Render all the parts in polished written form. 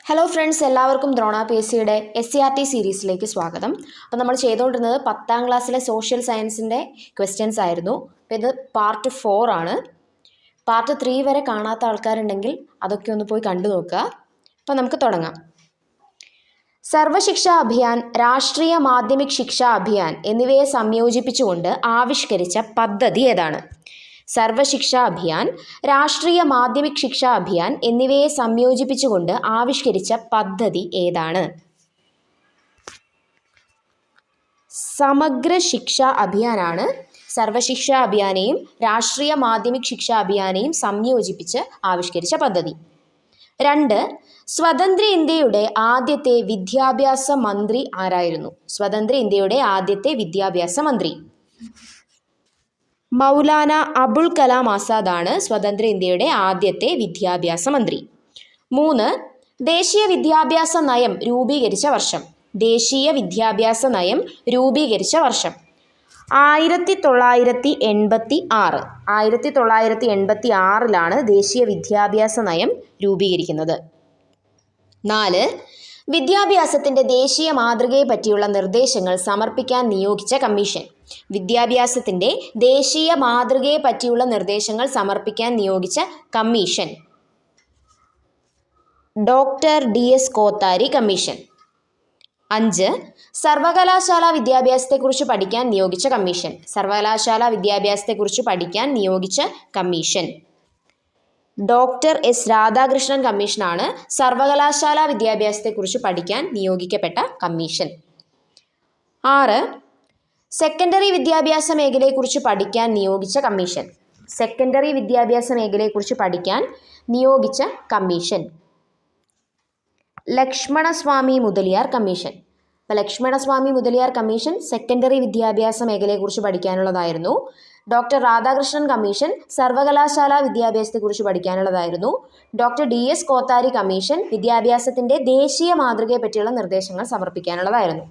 Hello friends, എല്ലാവർക്കും Drona P S സിയുടെ SCRT സീരീസിലേക്ക് സ്വാഗതം. അപ്പോൾ നമ്മൾ ചെയ്തുകൊണ്ടിരുന്നത് 10ാം ക്ലാസ്സിലെ സോഷ്യൽ സയൻസിൻ്റെ ക്വസ്റ്റ്യൻസ് ആയിരുന്നു. അപ്പോൾ ഇത് പാർട്ട് 4 ആണ്. പാർട്ട് 3 വരെ കാണാത്ത ആൾക്കാരുണ്ടെങ്കിൽ അതൊക്കെ ഒന്ന് പോയി കണ്ടു നോക്കുക. അപ്പോൾ നമുക്ക് തുടങ്ങാം. സർവശിക്ഷ അഭിയാൻ, രാഷ്ട്രീയ മാധ്യമിക് ശിക്ഷാ അഭിയാൻ എന്നിവയെ സംയോജിപ്പിച്ചുകൊണ്ട് ആവിഷ്കരിച്ച പദ്ധതി ഏതാണ്? സർവശിക്ഷാ അഭിയാൻ, രാഷ്ട്രീയ മാധ്യമിക് ശിക്ഷാ അഭിയാൻ എന്നിവയെ സംയോജിപ്പിച്ചുകൊണ്ട് ആവിഷ്കരിച്ച പദ്ധതി ഏതാണ്? സമഗ്ര ശിക്ഷാ അഭിയാനാണ് സർവശിക്ഷാ അഭിയാനെയും രാഷ്ട്രീയ മാധ്യമിക് ശിക്ഷാ അഭിയാനെയും സംയോജിപ്പിച്ച് ആവിഷ്കരിച്ച പദ്ധതി. 2. സ്വതന്ത്ര ഇന്ത്യയുടെ ആദ്യത്തെ വിദ്യാഭ്യാസ മന്ത്രി ആരായിരുന്നു? സ്വതന്ത്ര ഇന്ത്യയുടെ ആദ്യത്തെ വിദ്യാഭ്യാസ മന്ത്രി മൗലാന അബുൽ കലാം ആസാദാണ് സ്വതന്ത്ര ഇന്ത്യയുടെ ആദ്യത്തെ വിദ്യാഭ്യാസ മന്ത്രി. 3. ദേശീയ വിദ്യാഭ്യാസ നയം രൂപീകരിച്ച വർഷം. ദേശീയ വിദ്യാഭ്യാസ നയം രൂപീകരിച്ച വർഷം 1986. 1986 ദേശീയ വിദ്യാഭ്യാസ നയം രൂപീകരിക്കുന്നത്. 4. വിദ്യാഭ്യാസത്തിൻ്റെ ദേശീയ മാതൃകയെ പറ്റിയുള്ള നിർദ്ദേശങ്ങൾ സമർപ്പിക്കാൻ നിയോഗിച്ച കമ്മീഷൻ. വിദ്യാഭ്യാസത്തിൻ്റെ ദേശീയ മാതൃകയെ പറ്റിയുള്ള നിർദ്ദേശങ്ങൾ സമർപ്പിക്കാൻ നിയോഗിച്ച commission doctor DS Kothari commission. 5. സർവകലാശാല വിദ്യാഭ്യാസത്തെക്കുറിച്ച് പഠിക്കാൻ നിയോഗിച്ച കമ്മീഷൻ. സർവകലാശാല വിദ്യാഭ്യാസത്തെക്കുറിച്ച് പഠിക്കാൻ നിയോഗിച്ച കമ്മീഷൻ ഡോക്ടർ S രാധാകൃഷ്ണൻ കമ്മീഷനാണ് സർവകലാശാല വിദ്യാഭ്യാസത്തെക്കുറിച്ച് പഠിക്കാൻ നിയോഗിക്കപ്പെട്ട കമ്മീഷൻ. 6. സെക്കൻഡറി വിദ്യാഭ്യാസ മേഖലയെക്കുറിച്ച് പഠിക്കാൻ നിയോഗിച്ച കമ്മീഷൻ. സെക്കൻഡറി വിദ്യാഭ്യാസ മേഖലയെക്കുറിച്ച് പഠിക്കാൻ നിയോഗിച്ച കമ്മീഷൻ ലക്ഷ്മണസ്വാമി മുതലിയാർ കമ്മീഷൻ. അപ്പോൾ ലക്ഷ്മണസ്വാമി മുതലിയാർ കമ്മീഷൻ സെക്കൻഡറി വിദ്യാഭ്യാസ മേഖലയെക്കുറിച്ച് പഠിക്കാനുള്ളതായിരുന്നു. ഡോക്ടർ രാധാകൃഷ്ണൻ കമ്മീഷൻ സർവകലാശാല വിദ്യാഭ്യാസത്തെക്കുറിച്ച് പഠിക്കാനുള്ളതായിരുന്നു. ഡോക്ടർ DS കോത്താരി കമ്മീഷൻ വിദ്യാഭ്യാസത്തിൻ്റെ ദേശീയ മാതൃകയെ പറ്റിയുള്ള നിർദ്ദേശങ്ങൾ സമർപ്പിക്കാനുള്ളതായിരുന്നു.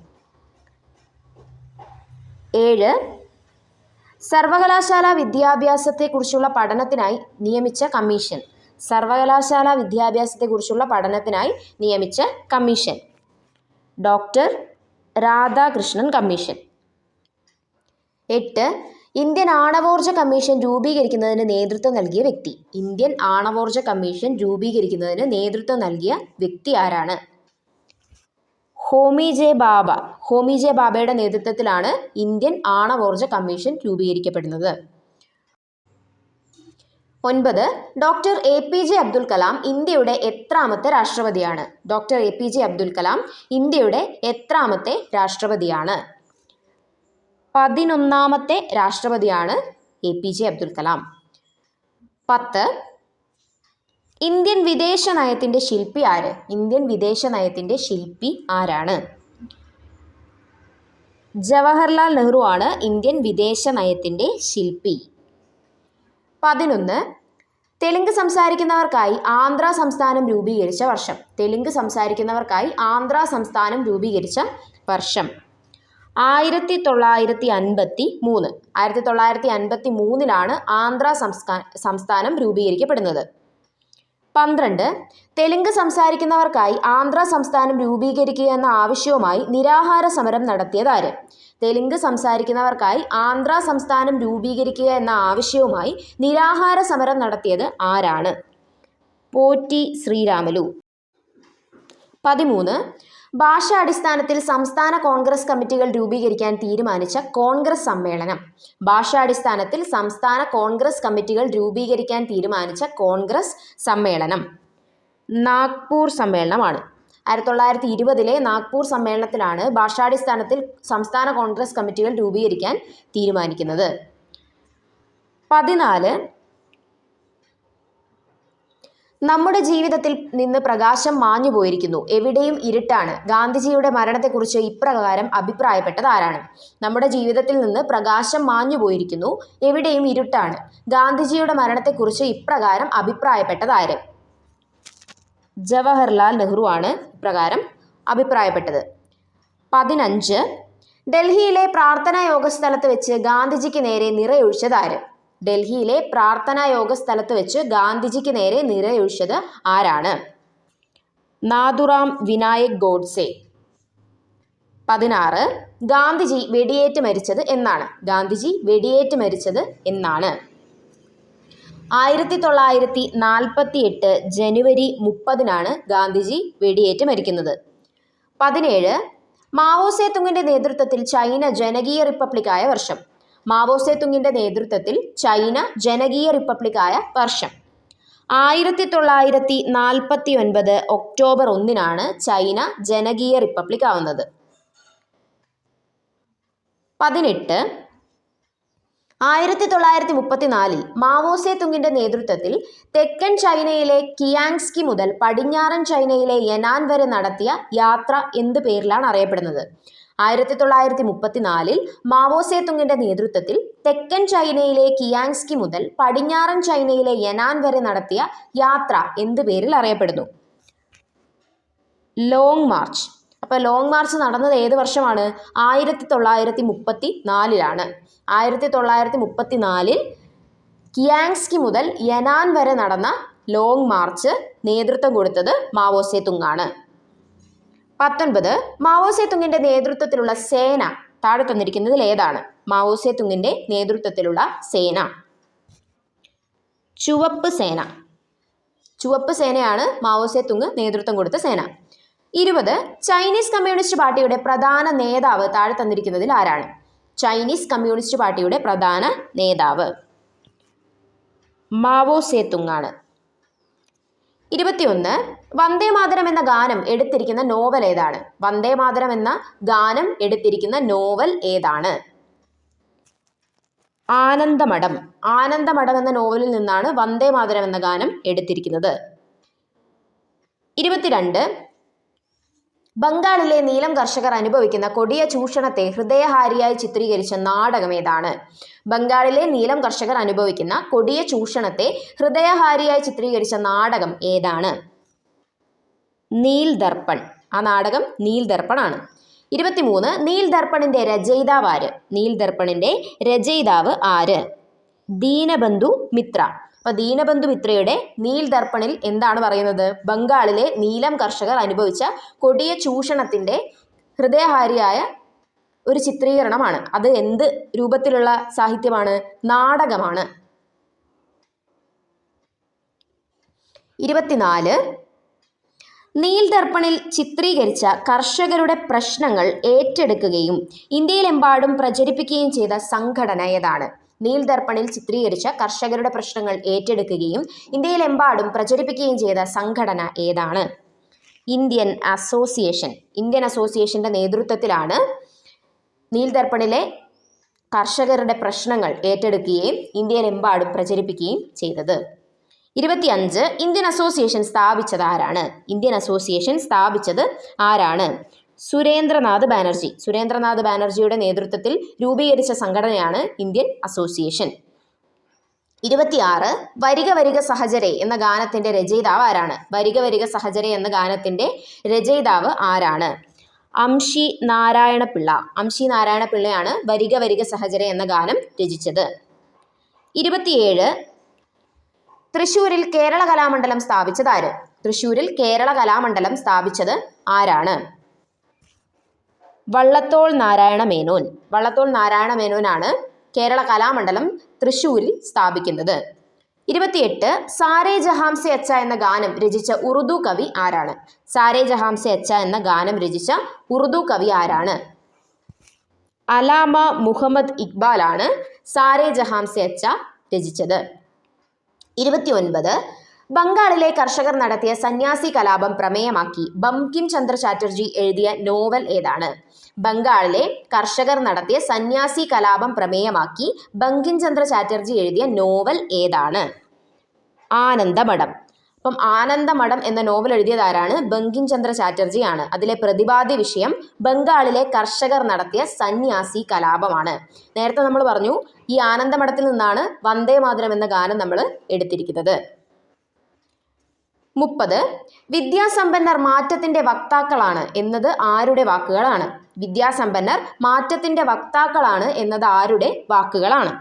7. സർവകലാശാല വിദ്യാഭ്യാസത്തെക്കുറിച്ചുള്ള പഠനത്തിനായി നിയമിച്ച കമ്മീഷൻ. സർവകലാശാല വിദ്യാഭ്യാസത്തെക്കുറിച്ചുള്ള പഠനത്തിനായി നിയമിച്ച commission doctor Radhakrishnan commission. 8. Indian ആണവോർജ കമ്മീഷൻ രൂപീകരിക്കുന്നതിന് നേതൃത്വം നൽകിയ വ്യക്തി. ഇന്ത്യൻ ആണവോർജ കമ്മീഷൻ രൂപീകരിക്കുന്നതിന് നേതൃത്വം നൽകിയ വ്യക്തി ആരാണ്? ഹോമി ജെ ഭാഭ. ഹോമി ജെ ഭാഭയുടെ നേതൃത്വത്തിലാണ് ഇന്ത്യൻ ആണവോർജ കമ്മീഷൻ രൂപീകരിക്കപ്പെടുന്നത്. 9. ഡോക്ടർ APJ അബ്ദുൽ കലാം ഇന്ത്യയുടെ എത്രാമത്തെ രാഷ്ട്രപതിയാണ്? ഡോക്ടർ APJ അബ്ദുൽ കലാം ഇന്ത്യയുടെ എത്രാമത്തെ രാഷ്ട്രപതിയാണ്? 11ാമത്തെ രാഷ്ട്രപതിയാണ് APJ അബ്ദുൽ കലാം. 10. ഇന്ത്യൻ വിദേശ നയത്തിൻ്റെ ശില്പി ആര്? ഇന്ത്യൻ വിദേശ നയത്തിൻ്റെ ശില്പി ആരാണ്? ജവഹർലാൽ നെഹ്റു ആണ് ഇന്ത്യൻ വിദേശ നയത്തിൻ്റെ ശില്പി. 11. തെലുങ്ക് സംസാരിക്കുന്നവർക്കായി ആന്ധ്ര സംസ്ഥാനം രൂപീകരിച്ച വർഷം. തെലുങ്ക് സംസാരിക്കുന്നവർക്കായി ആന്ധ്ര സംസ്ഥാനം രൂപീകരിച്ച വർഷം 1953. 1953 ആന്ധ്ര സംസ്ഥാനം രൂപീകരിക്കപ്പെടുന്നത്. 12. തെലുങ്ക് സംസാരിക്കുന്നവർക്കായി ആന്ധ്ര സംസ്ഥാനം രൂപീകരിക്കുക എന്ന ആവശ്യവുമായി നിരാഹാര സമരം നടത്തിയതാര്? തെലുങ്ക് സംസാരിക്കുന്നവർക്കായി ആന്ധ്ര സംസ്ഥാനം രൂപീകരിക്കുക എന്ന ആവശ്യവുമായി നിരാഹാര സമരം നടത്തിയത് ആരാണ്? പോറ്റി ശ്രീരാമലു. 13. ഭാഷാടിസ്ഥാനത്തിൽ സംസ്ഥാന കോൺഗ്രസ് കമ്മിറ്റികൾ രൂപീകരിക്കാൻ തീരുമാനിച്ച കോൺഗ്രസ് സമ്മേളനം. ഭാഷാടിസ്ഥാനത്തിൽ സംസ്ഥാന കോൺഗ്രസ് കമ്മിറ്റികൾ രൂപീകരിക്കാൻ തീരുമാനിച്ച കോൺഗ്രസ് സമ്മേളനം നാഗ്പൂർ സമ്മേളനമാണ്. 1920 നാഗ്പൂർ സമ്മേളനത്തിലാണ് ഭാഷാടിസ്ഥാനത്തിൽ സംസ്ഥാന കോൺഗ്രസ് കമ്മിറ്റികൾ രൂപീകരിക്കാൻ തീരുമാനിക്കുന്നത്. 14. നമ്മുടെ ജീവിതത്തിൽ നിന്ന് പ്രകാശം മാഞ്ഞു പോയിരിക്കുന്നു, എവിടെയും ഇരുട്ടാണ്. ഗാന്ധിജിയുടെ മരണത്തെക്കുറിച്ച് ഇപ്രകാരം അഭിപ്രായപ്പെട്ടത് ആരാണ്? നമ്മുടെ ജീവിതത്തിൽ നിന്ന് പ്രകാശം മാഞ്ഞു പോയിരിക്കുന്നു, എവിടെയും ഇരുട്ടാണ്. ഗാന്ധിജിയുടെ മരണത്തെക്കുറിച്ച് ഇപ്രകാരം അഭിപ്രായപ്പെട്ടത് ആര്? ജവഹർലാൽ നെഹ്റു ആണ് ഇപ്രകാരം അഭിപ്രായപ്പെട്ടത്. 15. ഡൽഹിയിലെ പ്രാർത്ഥനാ യോഗ സ്ഥലത്ത് വെച്ച് ഗാന്ധിജിക്ക് നേരെ നിറയൊഴിച്ചത് ആര്? ഡൽഹിയിലെ പ്രാർത്ഥനാ യോഗ സ്ഥലത്ത് വെച്ച് ഗാന്ധിജിക്ക് നേരെ നിറയൊഴിച്ചത് ആരാണ്? നാഥുറാം വിനായക് ഗോഡ്സെ. 16 ഗാന്ധിജി വെടിയേറ്റ് മരിച്ചത് എന്നാണ്? ഗാന്ധിജി വെടിയേറ്റ് മരിച്ചത് എന്നാണ്? 1948 ജനുവരി 30 ഗാന്ധിജി വെടിയേറ്റ് മരിക്കുന്നത്. 17 മാവോ സേ തുങ്ങിന്റെ നേതൃത്വത്തിൽ ചൈന ജനകീയ റിപ്പബ്ലിക്കായ വർഷം. മാവോ സേ തുങ്ങിന്റെ നേതൃത്വത്തിൽ ചൈന ജനകീയ റിപ്പബ്ലിക്കായ വർഷം 1949 ഒക്ടോബർ 1 ചൈന ജനകീയ റിപ്പബ്ലിക് ആവുന്നത്. 18 1934 മാവോ സേ തുങ്ങിന്റെ നേതൃത്വത്തിൽ തെക്കൻ ചൈനയിലെ കിയാങ്സ്കി മുതൽ പടിഞ്ഞാറൻ ചൈനയിലെ യനാൻ വരെ നടത്തിയ യാത്ര എന്ത് പേരിലാണ് അറിയപ്പെടുന്നത്? 1934 മാവോ സേ തുങ്ങിന്റെ നേതൃത്വത്തിൽ തെക്കൻ ചൈനയിലെ കിയാങ്സ്കി മുതൽ പടിഞ്ഞാറൻ ചൈനയിലെ യനാൻ വരെ നടത്തിയ യാത്ര എന്ത് പേരിൽ അറിയപ്പെടുന്നു? Long March. അപ്പോൾ ലോങ് മാർച്ച് നടന്നത് ഏത് വർഷമാണ്? 1934 1934 കിയാങ്സ്കി മുതൽ യനാൻ വരെ നടന്ന ലോങ് മാർച്ച് നേതൃത്വം കൊടുത്തത് മാവോ സേ തുങ്ങാണ്. 19 മാവോ സേ തുങ്ങിന്റെ നേതൃത്വത്തിലുള്ള സേന താഴെ തന്നിരിക്കുന്നതിൽ ഏതാണ്? മാവോ സേ തുങ്ങിന്റെ നേതൃത്വത്തിലുള്ള സേന ചുവപ്പ് സേന. ചുവപ്പ് സേനയാണ് മാവോ സേ തുങ് നേതൃത്വം കൊടുത്ത സേന. 20 ചൈനീസ് കമ്മ്യൂണിസ്റ്റ് പാർട്ടിയുടെ പ്രധാന നേതാവ് താഴെ തന്നിരിക്കുന്നതിൽ ആരാണ്? ചൈനീസ് കമ്മ്യൂണിസ്റ്റ് പാർട്ടിയുടെ പ്രധാന നേതാവ് മാവോ സേ തുങ് ആണ്. 21 വന്ദേ മാതരം എന്ന ഗാനം എടുത്തിരിക്കുന്ന നോവൽ ഏതാണ്? വന്ദേ മാതരം എന്ന ഗാനം എടുത്തിരിക്കുന്ന നോവൽ ഏതാണ്? ആനന്ദമഠം. ആനന്ദമഠം എന്ന നോവലിൽ നിന്നാണ് വന്ദേ മാതരം എന്ന ഗാനം എടുത്തിരിക്കുന്നത്. 22 ബംഗാളിലെ നീലം കർഷകർ അനുഭവിക്കുന്ന കൊടിയ ചൂഷണത്തെ ഹൃദയഹാരിയായി ചിത്രീകരിച്ച നാടകം ഏതാണ്? ബംഗാളിലെ നീലം കർഷകർ അനുഭവിക്കുന്ന കൊടിയ ചൂഷണത്തെ ഹൃദയഹാരിയായി ചിത്രീകരിച്ച നാടകം ഏതാണ്? നീൽ ദർപ്പൺ. ആ നാടകം നീൽ ദർപ്പൺ ആണ്. 23 നീൽ ദർപ്പണിന്റെ രചയിതാവ് ആര്? നീൽ ദർപ്പണിന്റെ രചയിതാവ് ആര്? ദീനബന്ധു മിത്ര. അപ്പൊ ദീനബന്ധു മിത്രയുടെ നീൽ ദർപ്പണിൽ എന്താണ് പറയുന്നത്? ബംഗാളിലെ നീലം കർഷകർ അനുഭവിച്ച കൊടിയ ചൂഷണത്തിന്റെ ഹൃദയഹാരിയായ ഒരു ചിത്രീകരണമാണ്. അത് എന്ത് രൂപത്തിലുള്ള സാഹിത്യമാണ്? നാടകമാണ്. 24 നീൽ ദർപ്പണിൽ ചിത്രീകരിച്ച കർഷകരുടെ പ്രശ്നങ്ങൾ ഏറ്റെടുക്കുകയും ഇന്ത്യയിലെമ്പാടും പ്രചരിപ്പിക്കുകയും ചെയ്ത സംഘടന ഏതാണ്? നീൽ ദർപ്പണിൽ ചിത്രീകരിച്ച കർഷകരുടെ പ്രശ്നങ്ങൾ ഏറ്റെടുക്കുകയും ഇന്ത്യയിലെമ്പാടും പ്രചരിപ്പിക്കുകയും ചെയ്ത സംഘടന ഏതാണ്? Indian association. ഇന്ത്യൻ അസോസിയേഷന്റെ നേതൃത്വത്തിലാണ് നീൽ ദർപ്പണിലെ കർഷകരുടെ പ്രശ്നങ്ങൾ ഏറ്റെടുക്കുകയും ഇന്ത്യയിലെമ്പാടും പ്രചരിപ്പിക്കുകയും ചെയ്തത്. 25 ഇന്ത്യൻ അസോസിയേഷൻ സ്ഥാപിച്ചത് ആരാണ്? ഇന്ത്യൻ അസോസിയേഷൻ സ്ഥാപിച്ചത് ആരാണ്? സുരേന്ദ്രനാഥ് ബാനർജി. സുരേന്ദ്രനാഥ് ബാനർജിയുടെ നേതൃത്വത്തിൽ രൂപീകരിച്ച സംഘടനയാണ് ഇന്ത്യൻ അസോസിയേഷൻ. 26 വരിക വരിക സഹചരേ എന്ന ഗാനത്തിന്റെ രചയിതാവ് ആരാണ്? വരിക വരിക സഹചരേ എന്ന ഗാനത്തിന്റെ രചയിതാവ് ആരാണ്? അംശി നാരായണപിള്ള. അംശി നാരായണപിള്ളയാണ് വരിക വരിക സഹചരേ എന്ന ഗാനം രചിച്ചത്. 27 തൃശ്ശൂരിൽ കേരള കലാമണ്ഡലം സ്ഥാപിച്ചത് ആര്? തൃശ്ശൂരിൽ കേരള കലാമണ്ഡലം സ്ഥാപിച്ചത് ആരാണ്? വള്ളത്തോൾ നാരായണ മേനോൻ. വള്ളത്തോൾ നാരായണ മേനോനാണ് കേരള കലാമണ്ഡലം തൃശ്ശൂരിൽ സ്ഥാപിക്കുന്നത്. 28 സാരേ ജഹാംസെ അച്ച എന്ന ഗാനം രചിച്ച ഉറുദു കവി ആരാണ്? സാരേ ജഹാംസെ അച്ച എന്ന ഗാനം രചിച്ച ഉറുദു കവി ആരാണ്? അലാമ മുഹമ്മദ് ഇക്ബാൽ ആണ് സാരേ ജഹാംസെ അച്ച രചിച്ചത്. 29 ബംഗാളിലെ കർഷകർ നടത്തിയ സന്യാസി കലാപം പ്രമേയമാക്കി ബങ്കിം ചന്ദ്ര ചാറ്റർജി എഴുതിയ നോവൽ ഏതാണ്? ബംഗാളിലെ കർഷകർ നടത്തിയ സന്യാസി കലാപം പ്രമേയമാക്കി ബങ്കിം ചന്ദ്ര ചാറ്റർജി എഴുതിയ നോവൽ ഏതാണ്? ആനന്ദമഠം. അപ്പം ആനന്ദമഠം എന്ന നോവൽ എഴുതിയത് ആരാണ്? ബങ്കിം ചന്ദ്ര ചാറ്റർജി ആണ്. അതിലെ പ്രതിപാദ്യ വിഷയം ബംഗാളിലെ കർഷകർ നടത്തിയ സന്യാസി കലാപമാണ്. നേരത്തെ നമ്മൾ പറഞ്ഞു ഈ ആനന്ദമഠത്തിൽ നിന്നാണ് വന്ദേ മാതരം എന്ന ഗാനം നമ്മൾ എടുത്തിരിക്കുന്നത്. 30 വിദ്യാസമ്പന്നർ മാറ്റത്തിന്റെ വക്താക്കളാണ് എന്നത് ആരുടെ വാക്കുകളാണ്? വിദ്യാസമ്പന്നർ മാറ്റത്തിന്റെ വക്താക്കളാണ് എന്നത് ആരുടെ വാക്കുകളാണ്?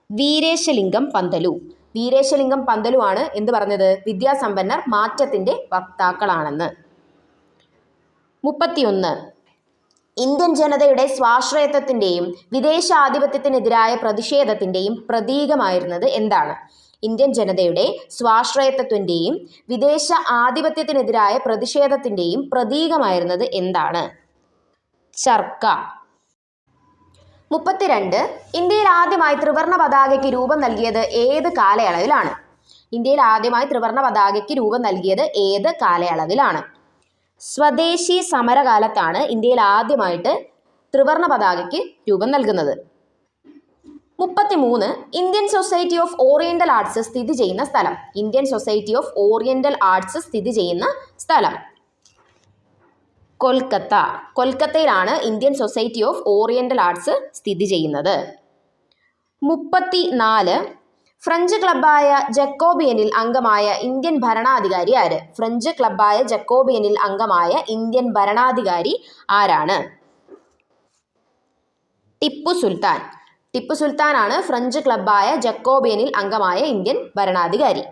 വീരേശലിംഗം പന്തലു. വീരേശലിംഗം പന്തലുമാണ് എന്ത് പറഞ്ഞത്? വിദ്യാസമ്പന്നർ മാറ്റത്തിന്റെ വക്താക്കളാണെന്ന്. 31. ഇന്ത്യൻ ജനതയുടെ സ്വാശ്രയത്വത്തിന്റെയും വിദേശാധിപത്യത്തിനെതിരായ പ്രതിഷേധത്തിന്റെയും പ്രതീകമായിരുന്നത് എന്താണ്? ഇന്ത്യൻ ജനതയുടെ സ്വാശ്രയത്വത്തിന്റെയും വിദേശ ആധിപത്യത്തിനെതിരായ പ്രതിഷേധത്തിന്റെയും പ്രതീകമായിരുന്നത് എന്താണ്? ചർക്ക. 32. ഇന്ത്യയിൽ ആദ്യമായി ത്രിവർണ്ണ പതാകയ്ക്ക് രൂപം നൽകിയത് ഏത് കാലയളവിലാണ്? ഇന്ത്യയിൽ ആദ്യമായി ത്രിവർണ്ണ പതാകയ്ക്ക് രൂപം നൽകിയത് ഏത് കാലയളവിലാണ്? സ്വദേശി സമരകാലത്താണ് ഇന്ത്യയിൽ ആദ്യമായിട്ട് ത്രിവർണ്ണ പതാകയ്ക്ക് രൂപം നൽകുന്നത്. 33. Indian society of oriental arts സ്ഥിതി ചെയ്യുന്ന സ്ഥലം. Indian society of oriental arts സ്ഥിതി ചെയ്യുന്ന സ്ഥലം കൊൽക്കത്ത. കൊൽക്കത്തയിലാണ് Indian society of oriental arts സ്ഥിതി ചെയ്യുന്നത്. 34. ഫ്രഞ്ച് ക്ലബ്ബായ ജക്കോബിയനിൽ അംഗമായ ഇന്ത്യൻ ഭരണാധികാരി ആര്? ഫ്രഞ്ച് ക്ലബ്ബായ ജക്കോബിയനിൽ അംഗമായ ഇന്ത്യൻ ഭരണാധികാരി ആരാണ്? ടിപ്പു സുൽത്താൻ. ടിപ്പു സുൽത്താനാണ് ഫ്രഞ്ച് ക്ലബ്ബായ ജക്കോബിയനിൽ അംഗമായ ഇന്ത്യൻ ഭരണാധികാരി.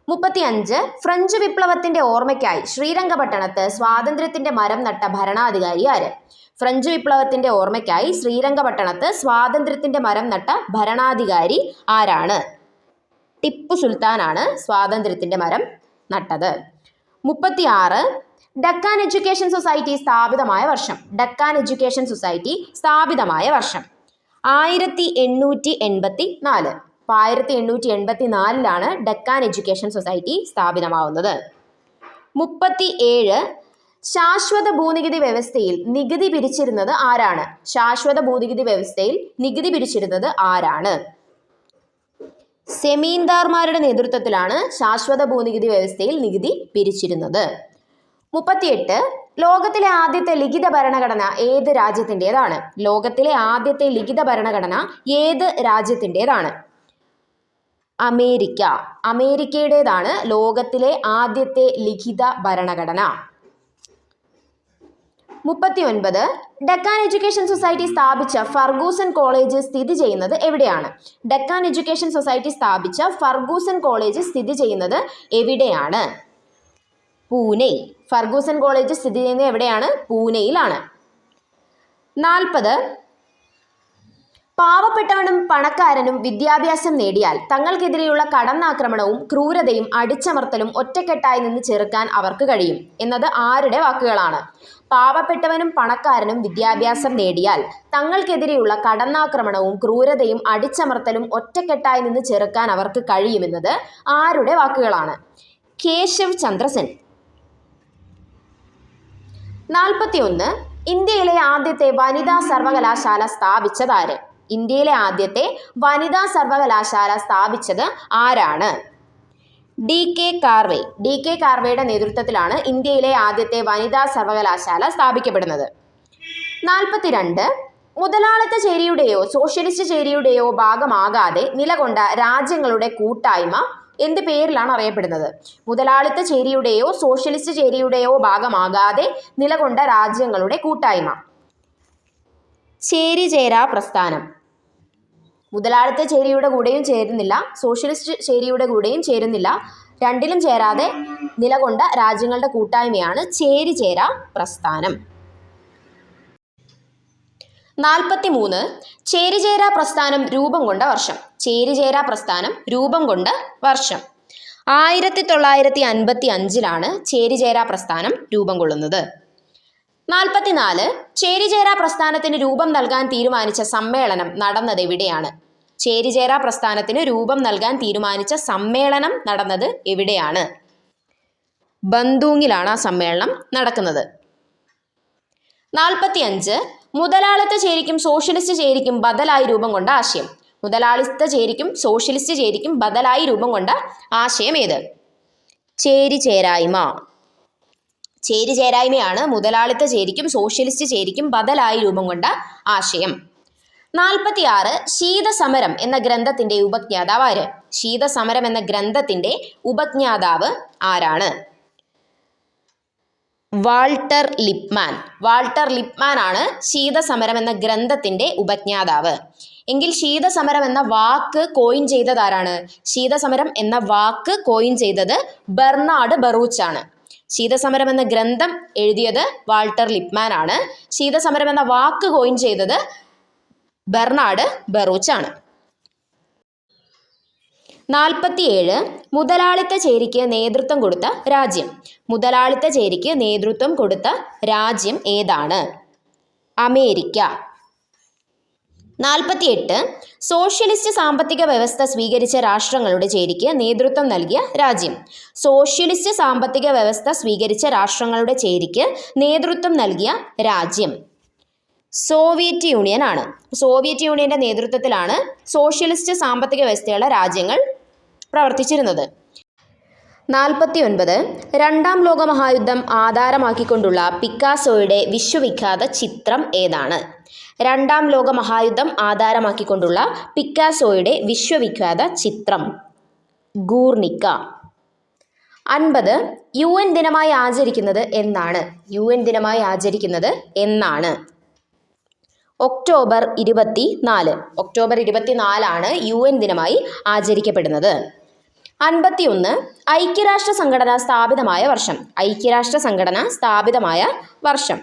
35. ഫ്രഞ്ച് വിപ്ലവത്തിന്റെ ഓർമ്മയ്ക്കായി ശ്രീരംഗപട്ടണത്ത് സ്വാതന്ത്ര്യത്തിന്റെ മരം നട്ട ഭരണാധികാരി ആര്? ഫ്രഞ്ച് വിപ്ലവത്തിന്റെ ഓർമ്മയ്ക്കായി ശ്രീരംഗപട്ടണത്ത് സ്വാതന്ത്ര്യത്തിന്റെ മരം നട്ട ഭരണാധികാരി ആരാണ്? ടിപ്പു സുൽത്താനാണ് സ്വാതന്ത്ര്യത്തിന്റെ മരം നട്ടത്. 36. ഡക്കാൻ എഡ്യൂക്കേഷൻ സൊസൈറ്റി സ്ഥാപിതമായ വർഷം. ഡക്കാൻ എഡ്യൂക്കേഷൻ സൊസൈറ്റി സ്ഥാപിതമായ വർഷം 1884. 1884 ഡക്കാൻ എഡ്യൂക്കേഷൻ സൊസൈറ്റി സ്ഥാപിതമാവുന്നത്. 37. ശാശ്വത ഭൂനികുതി വ്യവസ്ഥയിൽ നികുതി പിരിച്ചിരുന്നത് ആരാണ്? ശാശ്വത ഭൂനികുതി വ്യവസ്ഥയിൽ നികുതി പിരിച്ചിരുന്നത് ആരാണ്? സെമീന്ദാർമാരുടെ നേതൃത്വത്തിലാണ് ശാശ്വത ഭൂനികുതി വ്യവസ്ഥയിൽ നികുതി പിരിച്ചിരുന്നത്. 38. ലോകത്തിലെ ആദ്യത്തെ ലിഖിത ഭരണഘടന ഏത് രാജ്യത്തിൻ്റെതാണ്? ലോകത്തിലെ ആദ്യത്തെ ലിഖിത ഭരണഘടന ഏത് രാജ്യത്തിൻ്റെതാണ്? അമേരിക്ക. അമേരിക്കയുടേതാണ് ലോകത്തിലെ ആദ്യത്തെ ലിഖിത ഭരണഘടന. 39. ഡക്കാൻ എഡ്യൂക്കേഷൻ സൊസൈറ്റി സ്ഥാപിച്ച ഫർഗൂസൺ കോളേജ് സ്ഥിതി ചെയ്യുന്നത് എവിടെയാണ്? ഡക്കാൻ എഡ്യൂക്കേഷൻ സൊസൈറ്റി സ്ഥാപിച്ച ഫർഗൂസൺ കോളേജ് സ്ഥിതി ചെയ്യുന്നത് എവിടെയാണ്? പൂനെ. ഫർഗൂസൺ കോളേജ് സ്ഥിതി ചെയ്യുന്നത് എവിടെയാണ്? പൂനെയിലാണ്. 40. പാവപ്പെട്ടവനും പണക്കാരനും വിദ്യാഭ്യാസം നേടിയാൽ തങ്ങൾക്കെതിരെയുള്ള കടന്നാക്രമണവും ക്രൂരതയും അടിച്ചമർത്തലും ഒറ്റക്കെട്ടായി നിന്ന് ചെറുക്കാൻ അവർക്ക് കഴിയും എന്നത് ആരുടെ വാക്കുകളാണ്? പാവപ്പെട്ടവനും പണക്കാരനും വിദ്യാഭ്യാസം നേടിയാൽ തങ്ങൾക്കെതിരെയുള്ള കടന്നാക്രമണവും ക്രൂരതയും അടിച്ചമർത്തലും ഒറ്റക്കെട്ടായി നിന്ന് ചെറുക്കാൻ അവർക്ക് കഴിയുമെന്നത് ആരുടെ വാക്കുകളാണ്? കേശവ് ചന്ദ്ര സെൻ. 41. ഇന്ത്യയിലെ ആദ്യത്തെ വനിതാ സർവകലാശാല സ്ഥാപിച്ചതാര്? ഇന്ത്യയിലെ ആദ്യത്തെ വനിതാ സർവകലാശാല സ്ഥാപിച്ചത് ആരാണ്? DK കാർവേ. DK കാർവേയുടെ നേതൃത്വത്തിലാണ് ഇന്ത്യയിലെ ആദ്യത്തെ വനിതാ സർവകലാശാല സ്ഥാപിക്കപ്പെടുന്നത്. 42. മുതലാളിത്ത ചേരിയുടെയോ സോഷ്യലിസ്റ്റ് ചേരിയുടെയോ ഭാഗമാകാതെ നിലകൊണ്ട രാജ്യങ്ങളുടെ കൂട്ടായ്മ എന്ത് പേരിലാണ് അറിയപ്പെടുന്നത്? മുതലാളിത്ത ചേരിയുടെയോ സോഷ്യലിസ്റ്റ് ചേരിയുടെയോ ഭാഗമാകാതെ നിലകൊണ്ട രാജ്യങ്ങളുടെ കൂട്ടായ്മ. ചേരിചേരാ പ്രസ്ഥാനം. മുതലാളിത്ത ചേരിയുടെ കൂടെയും ചേരുന്നില്ല, സോഷ്യലിസ്റ്റ് ചേരിയുടെ കൂടെയും ചേരുന്നില്ല, രണ്ടിലും ചേരാതെ നിലകൊണ്ട രാജ്യങ്ങളുടെ കൂട്ടായ്മയാണ് ചേരിചേരാ പ്രസ്ഥാനം. 43. ചേരിചേരാ പ്രസ്ഥാനം രൂപം കൊണ്ട വർഷം. ചേരിചേരാ പ്രസ്ഥാനം രൂപം കൊണ്ട വർഷം 1955 ചേരിചേരാ പ്രസ്ഥാനം രൂപം കൊള്ളുന്നത്. 44. ചേരിചേരാ പ്രസ്ഥാനത്തിന് രൂപം നൽകാൻ തീരുമാനിച്ച സമ്മേളനം നടന്നത് എവിടെയാണ്? ചേരിചേരാ പ്രസ്ഥാനത്തിന് രൂപം നൽകാൻ തീരുമാനിച്ച സമ്മേളനം നടന്നത് എവിടെയാണ്? ബന്ദൂങ്ങിലാണ് ആ സമ്മേളനം നടക്കുന്നത്. 45. മുതലാളിത്ത ചേരിക്കും സോഷ്യലിസ്റ്റ് ചേരിക്കും ബദലായി രൂപം കൊണ്ട ആശയം. മുതലാളിത്ത ചേരിക്കും സോഷ്യലിസ്റ്റ് ചേരിക്കും ബദലായി രൂപം കൊണ്ട ആശയം ഏത്? ചേരിചേരായ്മ. ചേരിചേരായ്മയാണ് മുതലാളിത്ത ചേരിക്കും സോഷ്യലിസ്റ്റ് ചേരിക്കും ബദലായി രൂപം കൊണ്ട ആശയം. 46. ശീതസമരം എന്ന ഗ്രന്ഥത്തിന്റെ ഉപജ്ഞാതാവ് ആര്? ശീതസമരം എന്ന ഗ്രന്ഥത്തിന്റെ ഉപജ്ഞാതാവ് ആരാണ്? Walter Lipman. വാൾട്ടർ ലിപ്മാൻ ആണ് ശീതസമരം എന്ന ഗ്രന്ഥത്തിന്റെ ഉപജ്ഞാതാവ്. എങ്കിൽ ശീതസമരം എന്ന വാക്ക് കോയിൻ ചെയ്തത് ആരാണ്? ശീതസമരം എന്ന വാക്ക് കോയിൻ ചെയ്തത് ബെർണാഡ് ബറൂച്ച് ആണ്. ശീതസമരം എന്ന ഗ്രന്ഥം എഴുതിയത് വാൾട്ടർ ലിപ്മാൻ ആണ്. ശീതസമരം എന്ന വാക്ക് കോയിൻ ചെയ്തത് ബെർണാഡ് ബറൂച്ച് ആണ്. 47 മുതലാളിത്ത ചേരിക്ക് നേതൃത്വം കൊടുത്ത രാജ്യം. മുതലാളിത്ത ചേരിക്ക് നേതൃത്വം കൊടുത്ത രാജ്യം ഏതാണ്? അമേരിക്ക. 48 സോഷ്യലിസ്റ്റ് സാമ്പത്തിക വ്യവസ്ഥ സ്വീകരിച്ച രാഷ്ട്രങ്ങളുടെ ചേരിക്ക് നേതൃത്വം നൽകിയ രാജ്യം. സോഷ്യലിസ്റ്റ് സാമ്പത്തിക വ്യവസ്ഥ സ്വീകരിച്ച രാഷ്ട്രങ്ങളുടെ ചേരിക്ക് നേതൃത്വം നൽകിയ രാജ്യം സോവിയറ്റ് യൂണിയൻ ആണ്. സോവിയറ്റ് യൂണിയന്റെ നേതൃത്വത്തിലാണ് സോഷ്യലിസ്റ്റ് സാമ്പത്തിക വ്യവസ്ഥയുള്ള രാജ്യങ്ങൾ പ്രവർത്തിച്ചിരുന്നത്. 49 രണ്ടാം ലോകമഹായുദ്ധം ആധാരമാക്കിക്കൊണ്ടുള്ള പിക്കാസോയുടെ വിശ്വവിഖ്യാത ചിത്രം ഏതാണ്? രണ്ടാം ലോകമഹായുദ്ധം ആധാരമാക്കിക്കൊണ്ടുള്ള പിക്കാസോയുടെ വിശ്വവിഖ്യാത ചിത്രം ഗൂർണിക്ക. 50 UN ദിനമായി ആചരിക്കുന്നത് എന്നാണ്? UN ദിനമായി ആചരിക്കുന്നത് എന്നാണ്? ഒക്ടോബർ 24. ഒക്ടോബർ 24 UN ദിനമായി ആചരിക്കപ്പെടുന്നത്. 51 ഐക്യരാഷ്ട്ര സംഘടന സ്ഥാപിതമായ വർഷം. ഐക്യരാഷ്ട്ര സംഘടന സ്ഥാപിതമായ വർഷം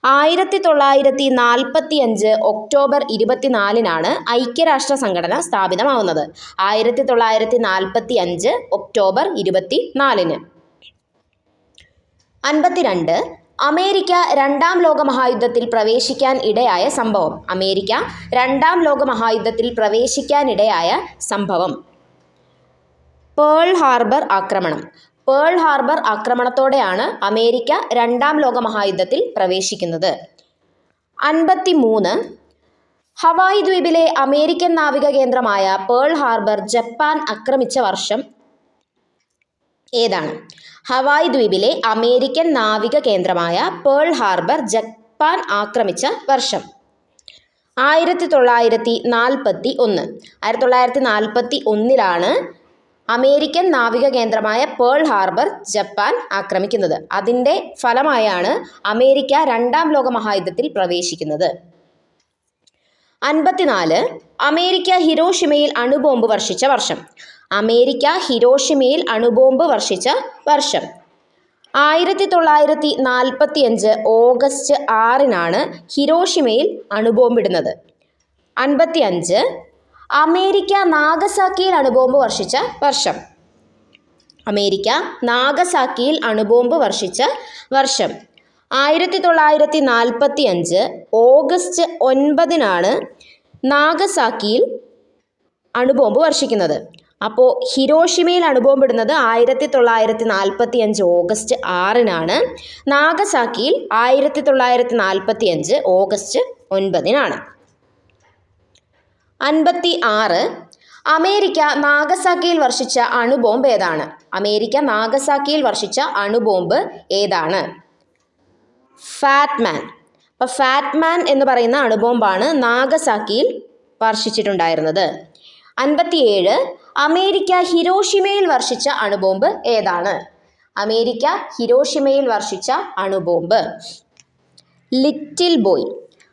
1945 ഒക്ടോബർ 24 ഐക്യരാഷ്ട്ര സംഘടന സ്ഥാപിതമാവുന്നത്. 1945 ഒക്ടോബർ 24. 52 അമേരിക്ക രണ്ടാം ലോകമഹായുദ്ധത്തിൽ പ്രവേശിക്കാൻ ഇടയായ സംഭവം. അമേരിക്ക രണ്ടാം ലോകമഹായുദ്ധത്തിൽ പ്രവേശിക്കാൻ ഇടയായ സംഭവം പേൾ ഹാർബർ ആക്രമണം. പേൾ ഹാർബർ ആക്രമണത്തോടെയാണ് അമേരിക്ക രണ്ടാം ലോകമഹായുദ്ധത്തിൽ പ്രവേശിക്കുന്നത്. 53 ഹവായ് ദ്വീപിലെ അമേരിക്കൻ നാവിക കേന്ദ്രമായ പേൾ ഹാർബർ ജപ്പാൻ ആക്രമിച്ച വർഷം ഏതാണ്? ഹവായ് ദ്വീപിലെ അമേരിക്കൻ നാവിക കേന്ദ്രമായ പേൾ ഹാർബർ ജപ്പാൻ ആക്രമിച്ച വർഷം 1941. 1941 അമേരിക്കൻ നാവിക കേന്ദ്രമായ പേൾ ഹാർബർ ജപ്പാൻ ആക്രമിക്കുന്നത്. അതിൻ്റെ ഫലമായാണ് അമേരിക്ക രണ്ടാം ലോകമഹായുദ്ധത്തിൽ പ്രവേശിക്കുന്നത്. 54 അമേരിക്ക ഹിരോഷിമയിൽ അണുബോംബ് വർഷിച്ച വർഷം. അമേരിക്ക ഹിരോഷിമയിൽ അണുബോംബ് വർഷിച്ച വർഷം 1945 ഓഗസ്റ്റ് 6 ഹിരോഷിമയിൽ അണുബോംബിടുന്നത്. 55 അമേരിക്ക നാഗസാക്കിയിൽ അണുബോംബ് വർഷിച്ച വർഷം. അമേരിക്ക നാഗസാക്കിയിൽ അണുബോംബ് വർഷിച്ച വർഷം 1945 ഓഗസ്റ്റ് 9 നാഗസാക്കിയിൽ അണുബോംബ് വർഷിക്കുന്നത്. അപ്പോൾ ഹിരോഷിമയിൽ അണുബോംബിടുന്നത് 1945 ഓഗസ്റ്റ് 6 നാഗസാക്കിയിൽ 1945 ഓഗസ്റ്റ് 9. 56 അമേരിക്ക നാഗസാക്കിയിൽ വർഷിച്ച അണുബോംബ് ഏതാണ്? അമേരിക്ക നാഗസാക്കിയിൽ വർഷിച്ച അണുബോംബ് ഏതാണ്? ഫാറ്റ്മാൻ. അപ്പോൾ ഫാറ്റ്മാൻ എന്ന് പറയുന്ന അണുബോംബാണ് നാഗസാക്കിയിൽ വർഷിച്ചിട്ടുണ്ടായിരുന്നത്. 57 അമേരിക്ക ഹിരോഷിമയിൽ വർഷിച്ച അണുബോംബ് ഏതാണ്? അമേരിക്ക ഹിരോഷിമയിൽ വർഷിച്ച അണുബോംബ് ലിറ്റിൽ ബോയ്.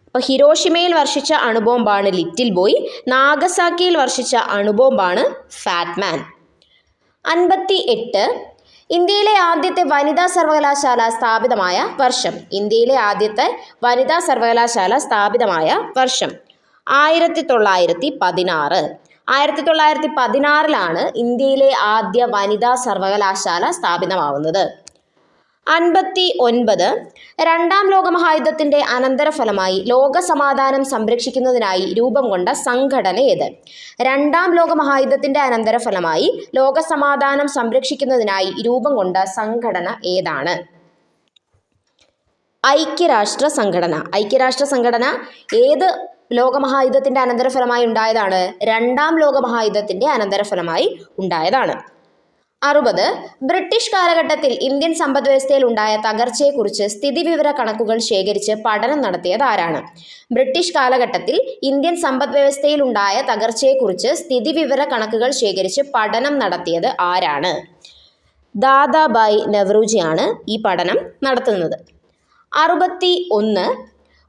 അപ്പോൾ ഹിരോഷിമയിൽ വർഷിച്ച അണുബോംബാണ് ലിറ്റിൽ ബോയ്. നാഗസാക്കിയിൽ വർഷിച്ച അണുബോംബാണ് ഫാറ്റ്മാൻ. 58 ഇന്ത്യയിലെ ആദ്യത്തെ വനിതാ സർവകലാശാല സ്ഥാപിതമായ വർഷം. ഇന്ത്യയിലെ ആദ്യത്തെ വനിതാ സർവകലാശാല സ്ഥാപിതമായ വർഷം 1916. 1916 ഇന്ത്യയിലെ ആദ്യ വനിതാ സർവകലാശാല സ്ഥാപിതമാവുന്നത്. 59 രണ്ടാം ലോകമഹായുദ്ധത്തിൻ്റെ അനന്തരഫലമായി ലോകസമാധാനം സംരക്ഷിക്കുന്നതിനായി രൂപം കൊണ്ട സംഘടന ഏത്? രണ്ടാം ലോകമഹായുദ്ധത്തിൻ്റെ അനന്തരഫലമായി ലോകസമാധാനം സംരക്ഷിക്കുന്നതിനായി രൂപം കൊണ്ട സംഘടന ഏതാണ്? ഐക്യരാഷ്ട്ര സംഘടന. ഐക്യരാഷ്ട്ര സംഘടന ഏത് ലോകമഹായുദ്ധത്തിൻ്റെ അനന്തരഫലമായി ഉണ്ടായതാണ്? രണ്ടാം ലോകമഹായുദ്ധത്തിൻ്റെ അനന്തരഫലമായി ഉണ്ടായതാണ്. 60 ബ്രിട്ടീഷ് കാലഘട്ടത്തിൽ ഇന്ത്യൻ സമ്പദ് വ്യവസ്ഥയിൽ ഉണ്ടായ തകർച്ചയെക്കുറിച്ച് സ്ഥിതിവിവര കണക്കുകൾ ശേഖരിച്ച് പഠനം നടത്തിയത് ആരാണ്? ബ്രിട്ടീഷ് കാലഘട്ടത്തിൽ ഇന്ത്യൻ സമ്പദ് വ്യവസ്ഥയിൽ ഉണ്ടായ തകർച്ചയെക്കുറിച്ച് സ്ഥിതിവിവര കണക്കുകൾ ശേഖരിച്ച് പഠനം നടത്തിയത് ആരാണ്? ദാദാബായ് നവറോജിയാണ് ഈ പഠനം നടത്തുന്നത്. 61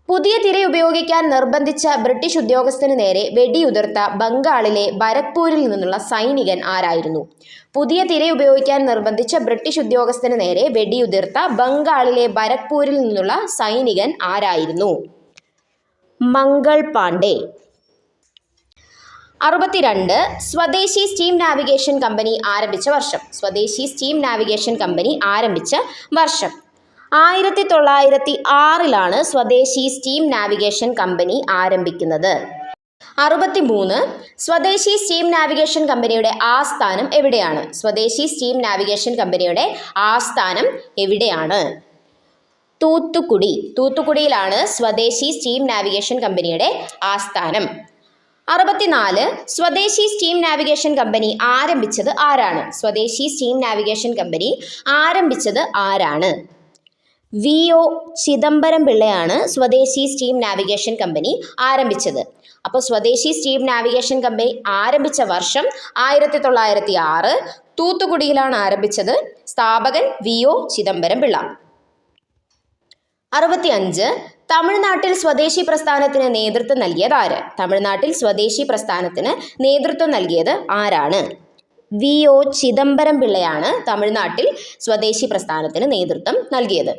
പുതിയ തിര ഉപയോഗിക്കാൻ നിർബന്ധിച്ച ബ്രിട്ടീഷ് ഉദ്യോഗസ്ഥന് നേരെ വെടിയുതിർത്ത ബംഗാളിലെ ബരക്പൂരിൽ നിന്നുള്ള സൈനികൻ ആരായിരുന്നു? പുതിയ തിര ഉപയോഗിക്കാൻ നിർബന്ധിച്ച ബ്രിട്ടീഷ് ഉദ്യോഗസ്ഥന് നേരെ വെടിയുതിർത്ത ബംഗാളിലെ ബരക്പൂരിൽ നിന്നുള്ള സൈനികൻ ആരായിരുന്നു? മംഗൾ പാണ്ഡെ. 62. സ്വദേശി സ്റ്റീം നാവിഗേഷൻ കമ്പനി ആരംഭിച്ച വർഷം. സ്വദേശി സ്റ്റീം നാവിഗേഷൻ കമ്പനി ആരംഭിച്ച വർഷം 1906 സ്വദേശി സ്റ്റീം നാവിഗേഷൻ കമ്പനി ആരംഭിക്കുന്നത്. 63. സ്വദേശി സ്റ്റീം നാവിഗേഷൻ കമ്പനിയുടെ ആസ്ഥാനം എവിടെയാണ്? സ്വദേശി സ്റ്റീം നാവിഗേഷൻ കമ്പനിയുടെ ആസ്ഥാനം എവിടെയാണ്? തൂത്തുക്കുടി. തൂത്തുക്കുടിയിലാണ് സ്വദേശി സ്റ്റീം നാവിഗേഷൻ കമ്പനിയുടെ ആസ്ഥാനം. 64. സ്വദേശി സ്റ്റീം നാവിഗേഷൻ കമ്പനി ആരംഭിച്ചത് ആരാണ്? സ്വദേശി സ്റ്റീം നാവിഗേഷൻ കമ്പനി ആരംഭിച്ചത് ആരാണ്? വി.ഒ. ചിദംബരം പിള്ളയാണ് സ്വദേശി സ്റ്റീം നാവിഗേഷൻ കമ്പനി ആരംഭിച്ചത്. അപ്പോൾ സ്വദേശി സ്റ്റീം നാവിഗേഷൻ കമ്പനി ആരംഭിച്ച വർഷം 1906. തൂത്തുക്കുടിയിലാണ് ആരംഭിച്ചത്. സ്ഥാപകൻ വി.ഒ. ചിദംബരം പിള്ള. 65. തമിഴ്നാട്ടിൽ സ്വദേശി പ്രസ്ഥാനത്തിന് നേതൃത്വം നൽകിയത് ആര്? തമിഴ്നാട്ടിൽ സ്വദേശി പ്രസ്ഥാനത്തിന് നേതൃത്വം നൽകിയത് ആരാണ്? വി.ഒ. ചിദംബരം പിള്ളയാണ് തമിഴ്നാട്ടിൽ സ്വദേശി പ്രസ്ഥാനത്തിന് നേതൃത്വം നൽകിയത്.